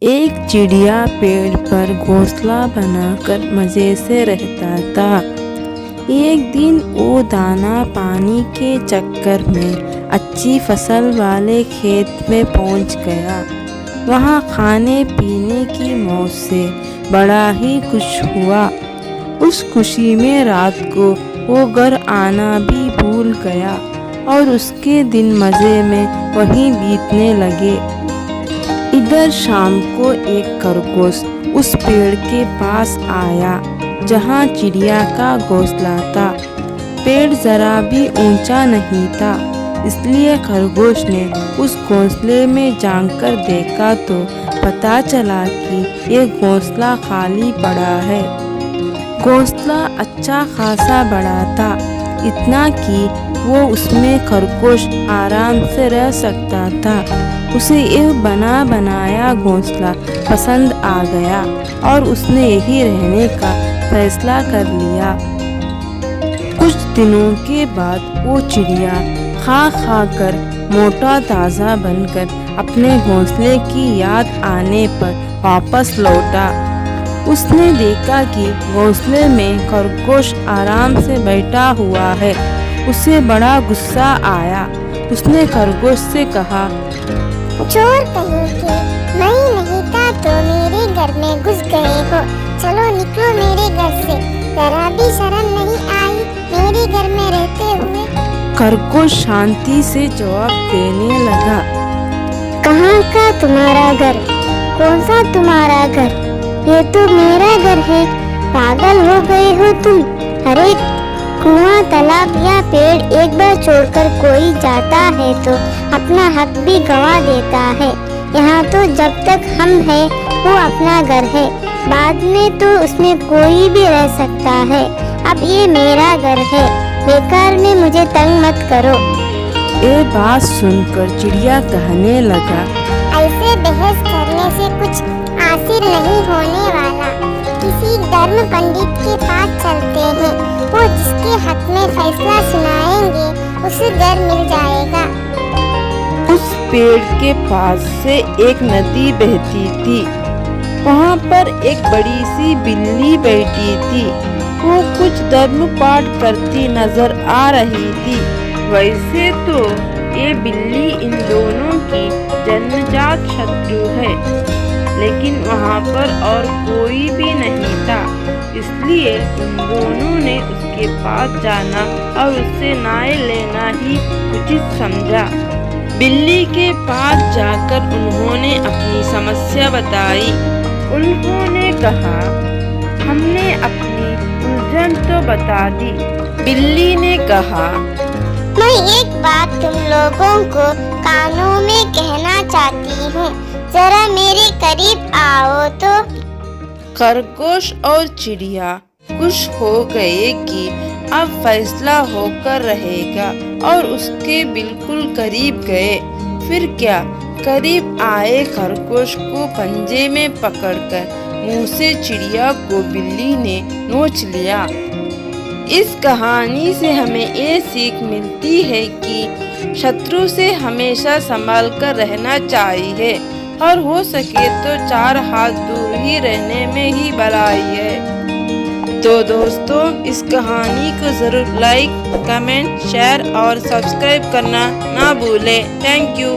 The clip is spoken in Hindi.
एक चिड़िया पेड़ पर घोंसला बनाकर मज़े से रहता था। एक दिन वो दाना पानी के चक्कर में अच्छी फसल वाले खेत में पहुंच गया। वहां खाने पीने की मौज से बड़ा ही खुश हुआ। उस खुशी में रात को वो घर आना भी भूल गया और उसके दिन मज़े में वहीं बीतने लगे। इधर शाम को एक खरगोश उस पेड़ के पास आया जहाँ चिड़िया का घोंसला था। पेड़ जरा भी ऊंचा नहीं था, इसलिए खरगोश ने उस घोंसले में झांककर देखा तो पता चला कि ये घोंसला खाली पड़ा है। घोंसला अच्छा खासा बड़ा था, इतना कि वो उसमें खरगोश आराम से रह सकता था। उसे यह बना बनाया घोंसला पसंद आ गया और उसने यही रहने का फैसला कर लिया। कुछ दिनों के बाद वो चिड़िया खा खा कर मोटा ताज़ा बनकर अपने घोंसले की याद आने पर वापस लौटा। उसने देखा कि घोंसले में खरगोश आराम से बैठा हुआ है। उसे बड़ा गुस्सा आया। उसने खरगोश से कहा, चोर कहीं के, नहीं था तो मेरे घर में घुस गए हो। चलो निकलो मेरे घर से, जरा भी शर्म नहीं आई मेरे घर में रहते हुए। खरगोश शांति से जवाब देने लगा, कहाँ का तुम्हारा घर? कौन सा तुम्हारा घर? ये तो मेरा घर है। पागल हो गए हो तुम? अरे कुआं, तालाब या पेड़ एक बार छोड़कर कोई जाता है तो अपना हक भी गवा देता है। यहाँ तो जब तक हम हैं वो अपना घर है, बाद में तो उसमें कोई भी रह सकता है। अब ये मेरा घर है, बेकार में मुझे तंग मत करो। ये बात सुनकर चिड़िया कहने लगा, ऐसे बहस करने से कुछ हासिल नहीं होने वाला। किसी धर्म पंडित के पास चलते हैं, वो जिसके हक में फैसला सुनाएंगे उसे घर मिल जाएगा। उस पेड़ के पास से एक नदी बहती थी। वहाँ पर एक बड़ी सी बिल्ली बैठी थी। वो कुछ धर्म पाठ करती नजर आ रही थी। वैसे तो ये बिल्ली इन दोनों की जन्मजात शत्रु है, लेकिन वहाँ पर और कोई भी नहीं था, इसलिए उन दोनों ने उसके पास जाना और उससे न्याय लेना ही उचित समझा। बिल्ली के पास जाकर उन्होंने अपनी समस्या बताई। उन्होंने कहा, हमने अपनी उलझन तो बता दी। बिल्ली ने कहा, मैं एक बात तुम लोगों को कानों में कहना चाहती हूँ, जरा मेरे करीब आओ तो। खरगोश और चिड़िया खुश हो गए कि अब फैसला होकर रहेगा और उसके बिल्कुल करीब गए। फिर क्या, करीब आए खरगोश को पंजे में पकड़कर मुंह से चिड़िया को बिल्ली ने नोच लिया। इस कहानी से हमें ये सीख मिलती है कि शत्रु से हमेशा संभाल कर रहना चाहिए और हो सके तो 4 हाथ दूर ही रहने में ही भलाई है। तो दोस्तों, इस कहानी को ज़रूर लाइक, कमेंट, शेयर और सब्सक्राइब करना ना भूलें। Thank you.